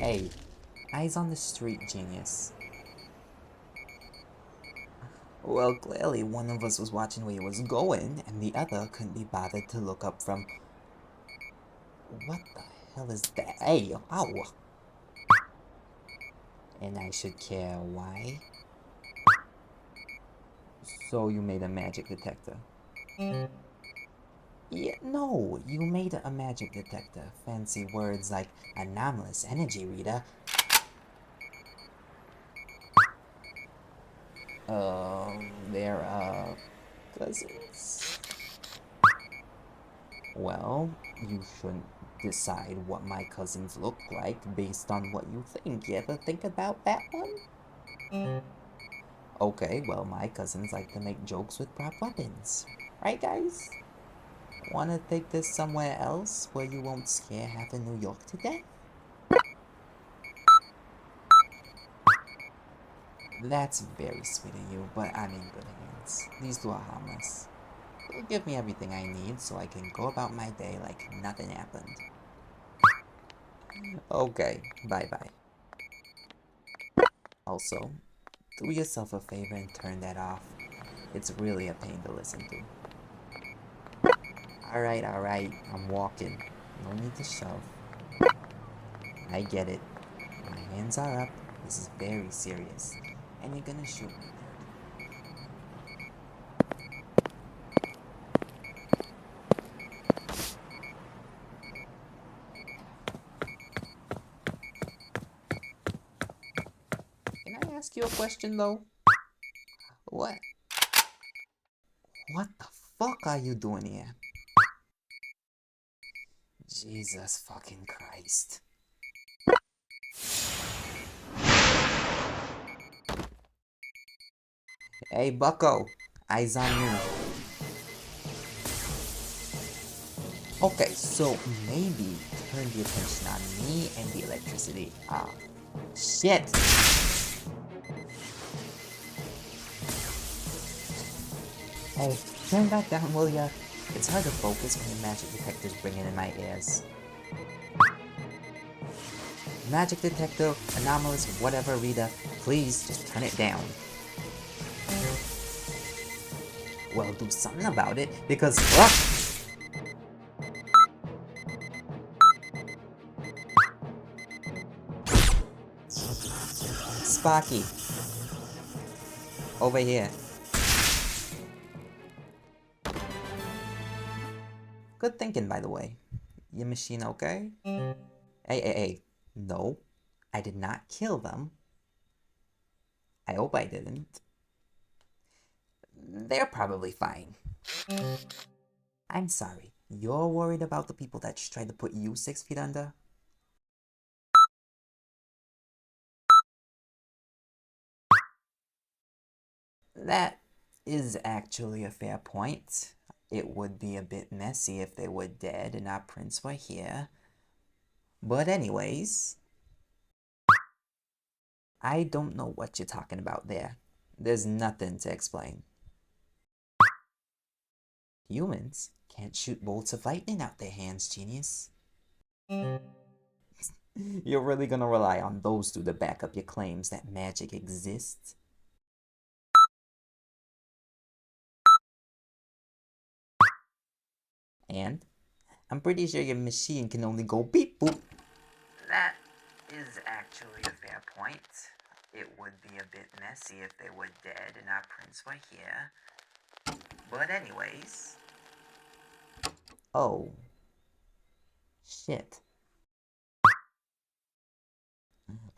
Hey, eyes on the street, genius. Well, clearly one of us was watching where he was going, and the other couldn't be bothered to look up from... What the hell is that? Hey, ow! And I should care why? So you made a magic detector. Yeah, no, you made a magic detector. Fancy words like anomalous energy reader. They're, cousins? Well, you shouldn't decide what my cousins look like based on what you think. You ever think about that one? Okay, well, my cousins like to make jokes with prop weapons. Right, guys? Wanna take this somewhere else where you won't scare half of New York to death? That's very sweet of you, but I'm in good hands. These two are harmless. They'll give me everything I need so I can go about my day like nothing happened. Okay, bye-bye. Also, do yourself a favor and turn that off. It's really a pain to listen to. Alright, I'm walking. No need to shove. I get it. My hands are up. This is very serious. And you're gonna shoot me. Can I ask you a question though? What? What the fuck are you doing here? Jesus fucking Christ. Hey, bucko. Eyes on me. Okay, so maybe turn the attention on me and the electricity. Ah, shit. Hey, turn that down, will ya? It's hard to focus when the magic detector's ringing in my ears. Magic detector, anomalous, whatever, reader, please just turn it down. Well, do something about it, because Sparky. Over here. Good thinking, by the way. Your machine okay? Hey. No, I did not kill them. I hope I didn't. They're probably fine. I'm sorry. You're worried about the people that tried to put you 6 feet under? That is actually a fair point. It would be a bit messy if they were dead and our prince were here. But anyways, I don't know what you're talking about there. There's nothing to explain. Humans can't shoot bolts of lightning out their hands, genius. You're really gonna rely on those two to back up your claims that magic exists? And I'm pretty sure your machine can only go beep boop. That is actually a fair point. It would be a bit messy if they were dead and our prince were here. But anyways... Oh. Shit.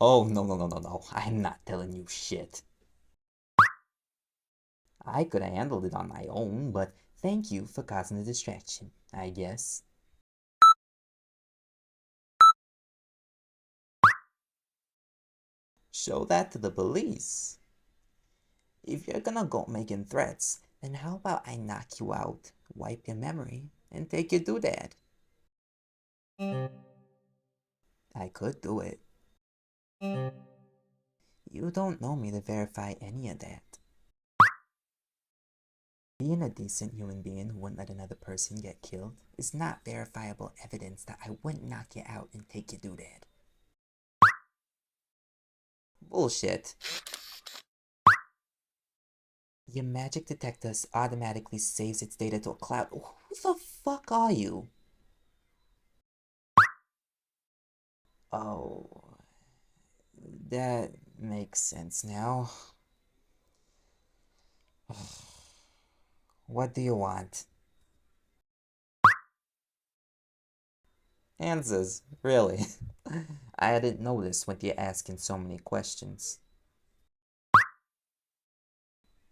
Oh, no. I'm not telling you shit. I could have handled it on my own, but thank you for causing the distraction, I guess. Show that to the police. If you're gonna go making threats, then how about I knock you out, wipe your memory, and take your doodad? I could do it. You don't know me to verify any of that. Being a decent human being who wouldn't let another person get killed is not verifiable evidence that I wouldn't knock you out and take your doodad. Bullshit. Your magic detector automatically saves its data to a cloud. Who the fuck are you? Oh, that makes sense now. What do you want? Answers, really? I didn't notice when you're asking so many questions.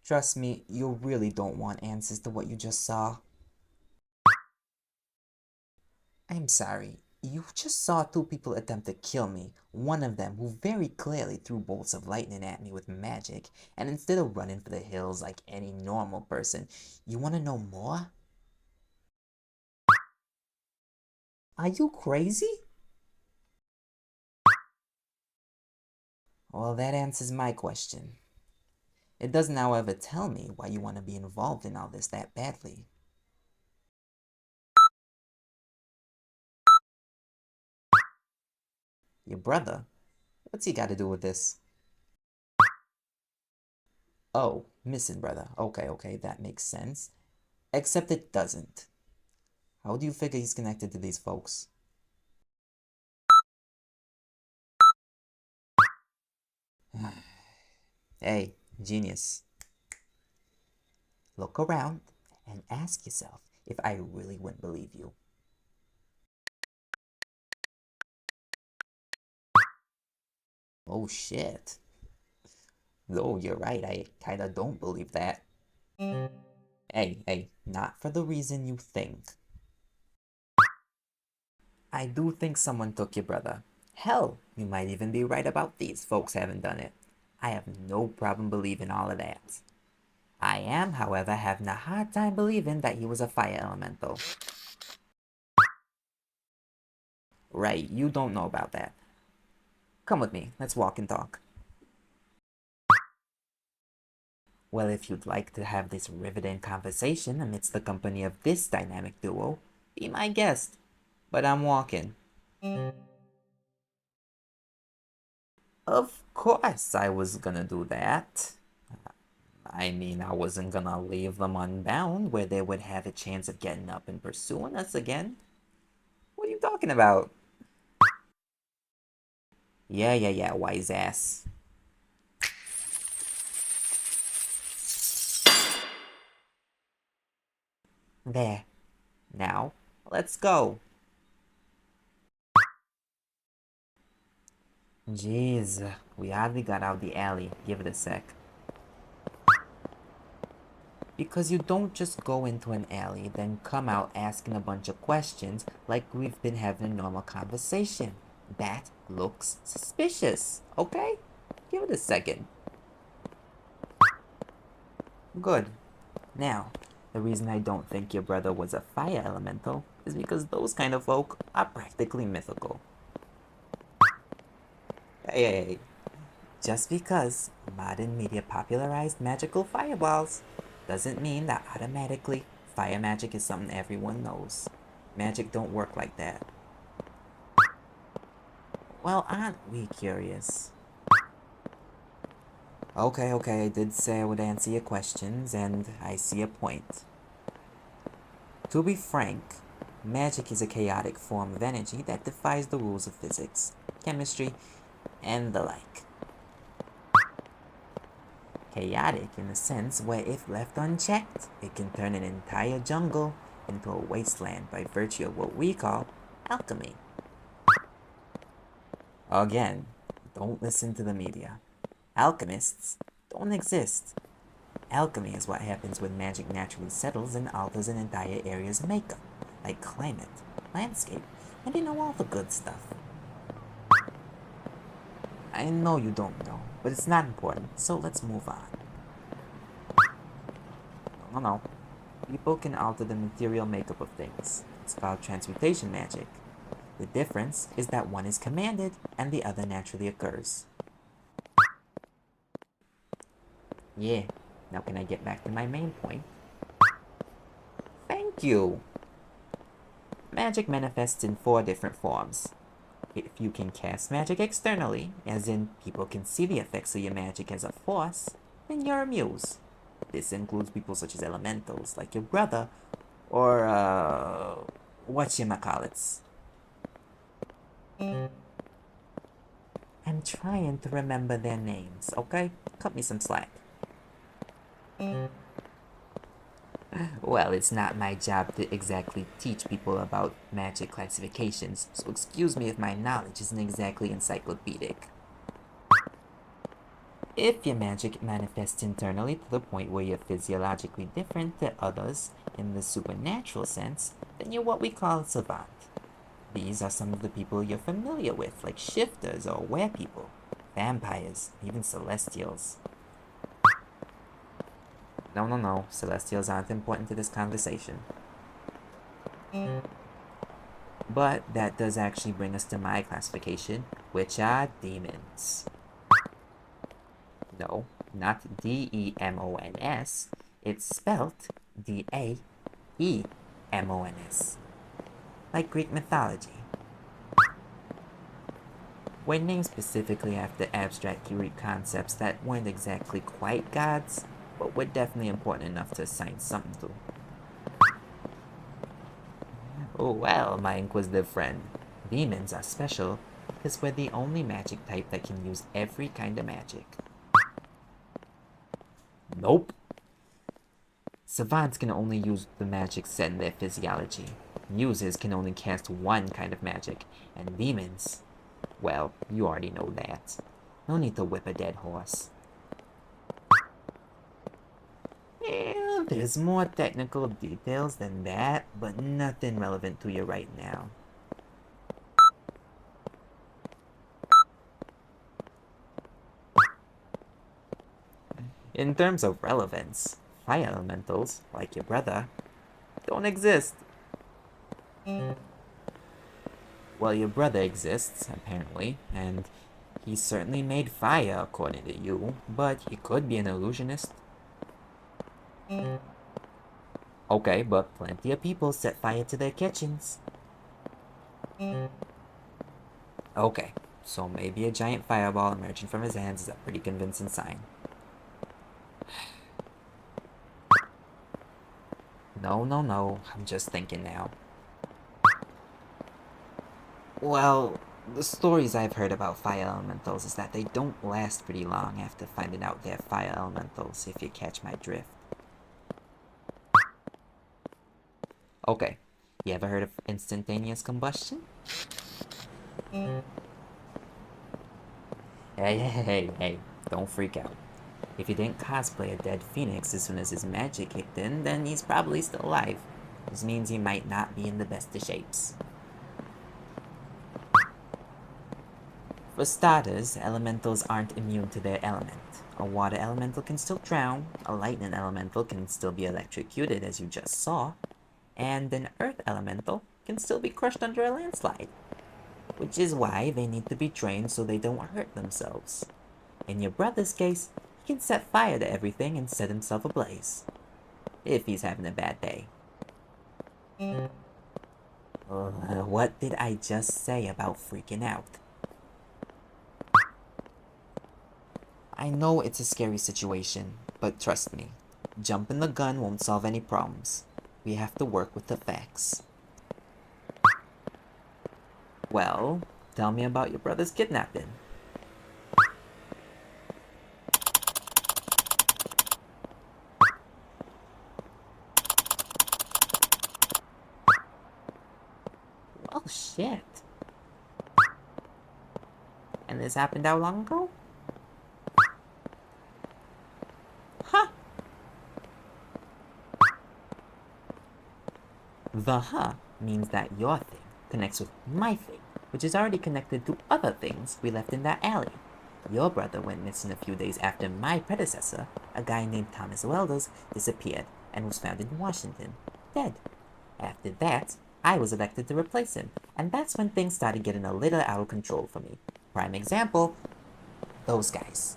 Trust me, you really don't want answers to what you just saw. I'm sorry. You just saw two people attempt to kill me, one of them who very clearly threw bolts of lightning at me with magic, and instead of running for the hills like any normal person, you want to know more? Are you crazy? Well, that answers my question. It doesn't, however, tell me why you want to be involved in all this that badly. Your brother? What's he got to do with this? Oh, missing brother. Okay, that makes sense. Except it doesn't. How do you figure he's connected to these folks? Hey, genius. Look around and ask yourself if I really wouldn't believe you. Oh shit. Though you're right, I kinda don't believe that. Hey, not for the reason you think. I do think someone took your brother. Hell, you might even be right about these folks haven't done it. I have no problem believing all of that. I am, however, having a hard time believing that he was a fire elemental. Right, you don't know about that. Come with me, let's walk and talk. Well, if you'd like to have this riveting conversation amidst the company of this dynamic duo, be my guest. But I'm walking. Of course I was gonna do that. I mean, I wasn't gonna leave them unbound where they would have a chance of getting up and pursuing us again. What are you talking about? Yeah, wise ass. There. Now, let's go. Jeez, we hardly got out the alley. Give it a sec. Because you don't just go into an alley, then come out asking a bunch of questions like we've been having a normal conversation. That looks suspicious, okay? Give it a second. Good. Now, the reason I don't think your brother was a fire elemental is because those kind of folk are practically mythical. Hey. Just because modern media popularized magical fireballs doesn't mean that automatically fire magic is something everyone knows. Magic don't work like that. Well, aren't we curious? Okay, I did say I would answer your questions, and I see a point. To be frank, magic is a chaotic form of energy that defies the rules of physics, chemistry, and the like. Chaotic in the sense where if left unchecked, it can turn an entire jungle into a wasteland by virtue of what we call alchemy. Again, don't listen to the media. Alchemists don't exist. Alchemy is what happens when magic naturally settles and alters an entire area's makeup, like climate, landscape, and all the good stuff. I know you don't know, but it's not important, so let's move on. No. People can alter the material makeup of things. It's called transmutation magic. The difference is that one is commanded and the other naturally occurs. Yeah, now can I get back to my main point? Thank you! Magic manifests in 4 different forms. If you can cast magic externally, as in people can see the effects of your magic as a force, then you're a muse. This includes people such as elementals, like your brother, or, whatchamacallits. I'm trying to remember their names, okay? Cut me some slack. Well, it's not my job to exactly teach people about magic classifications, so excuse me if my knowledge isn't exactly encyclopedic. If your magic manifests internally to the point where you're physiologically different to others in the supernatural sense, then you're what we call a savant. These are some of the people you're familiar with, like shifters or werepeople, vampires, even celestials. No, celestials aren't important to this conversation. But that does actually bring us to my classification, which are demons. No, not Demons. It's spelt Daemons, like Greek mythology. We're named specifically after abstract Greek concepts that weren't exactly quite gods, but were definitely important enough to assign something to. Oh well, my inquisitive friend, demons are special because we're the only magic type that can use every kind of magic. Nope. Savants can only use the magic set in their physiology. Muses can only cast one kind of magic, and demons, well, you already know that. No need to whip a dead horse. Yeah, there's more technical details than that, but nothing relevant to you right now. In terms of relevance, fire elementals, like your brother, don't exist. Well, your brother exists, apparently, and he certainly made fire, according to you, but he could be an illusionist. Okay, but plenty of people set fire to their kitchens. Okay, so maybe a giant fireball emerging from his hands is a pretty convincing sign. No, I'm just thinking now. Well, the stories I've heard about fire elementals is that they don't last pretty long after finding out they're fire elementals, if you catch my drift. Okay, you ever heard of instantaneous combustion? Hey, don't freak out. If he didn't cosplay a dead phoenix as soon as his magic kicked in, then he's probably still alive. This means he might not be in the best of shapes. For starters, elementals aren't immune to their element. A water elemental can still drown, a lightning elemental can still be electrocuted as you just saw, and an earth elemental can still be crushed under a landslide. Which is why they need to be trained so they don't hurt themselves. In your brother's case, he can set fire to everything and set himself ablaze. If he's having a bad day. What did I just say about freaking out? I know it's a scary situation, but trust me, jumping the gun won't solve any problems. We have to work with the facts. Well, tell me about your brother's kidnapping. Well, shit. And this happened how long ago? Huh. The huh means that your thing connects with my thing, which is already connected to other things we left in that alley. Your brother went missing a few days after my predecessor, a guy named Thomas Welders, disappeared and was found in Washington, dead. After that, I was elected to replace him, and that's when things started getting a little out of control for me. Prime example, those guys.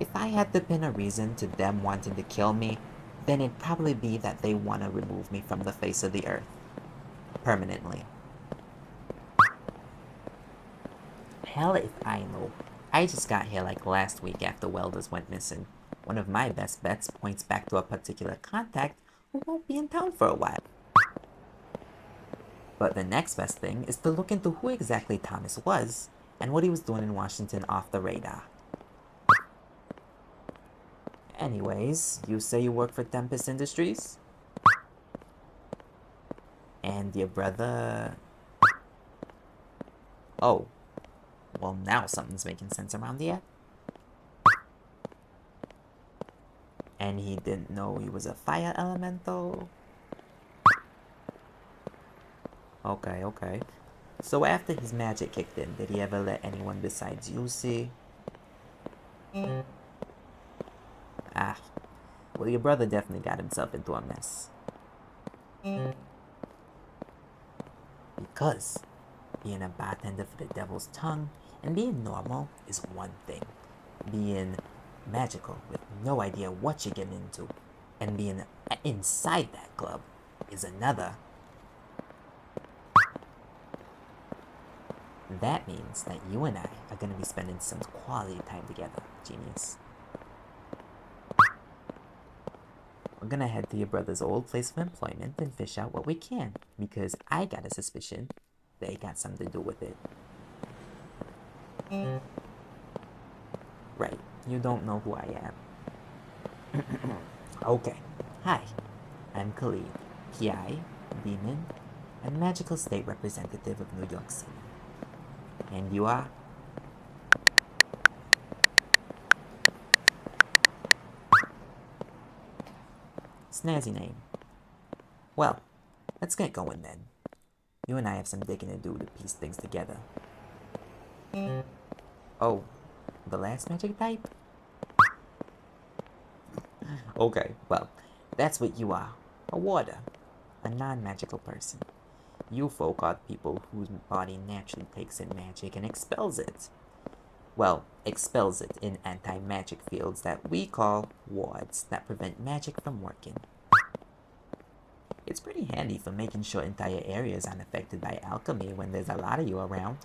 If I had to pin a reason to them wanting to kill me, then it'd probably be that they want to remove me from the face of the earth. Permanently. Hell if I know. I just got here like last week after Welders went missing. One of my best bets points back to a particular contact who won't be in town for a while. But the next best thing is to look into who exactly Thomas was and what he was doing in Washington off the radar. Anyways, you say you work for Tempest Industries? And your brother... Oh. Well, now something's making sense around here. And he didn't know he was a fire elemental? Okay. So after his magic kicked in, did he ever let anyone besides you see? Ah. Well, your brother definitely got himself into a mess. Because being a bartender for the Devil's Tongue and being normal is one thing. Being magical with no idea what you're getting into and being inside that club is another. That means that you and I are going to be spending some quality time together, genius. We're going to head to your brother's old place of employment and fish out what we can, because I got a suspicion they got something to do with it. Right, you don't know who I am. Okay, hi, I'm Khaleed, PI, Demon, and Magical State Representative of New York City. And you are? Snazzy name. Well, let's get going then. You and I have some digging to do to piece things together. Oh, the last magic type? Okay, well, that's what you are. A warder. A non-magical person. You folk are people whose body naturally takes in magic and expels it. Well, expels it in anti-magic fields that we call wards that prevent magic from working. It's pretty handy for making sure entire areas aren't affected by alchemy when there's a lot of you around.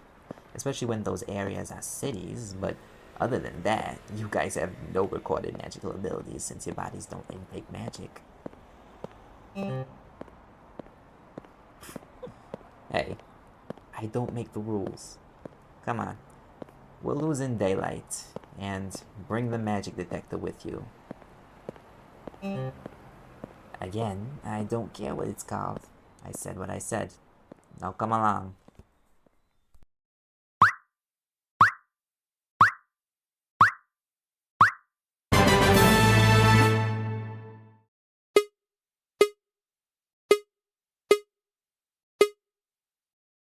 Especially when those areas are cities, but other than that, you guys have no recorded magical abilities since your bodies don't intake magic. Hey, I don't make the rules. Come on, we'll lose in daylight, and bring the magic detector with you. Again, I don't care what it's called. I said what I said. Now come along.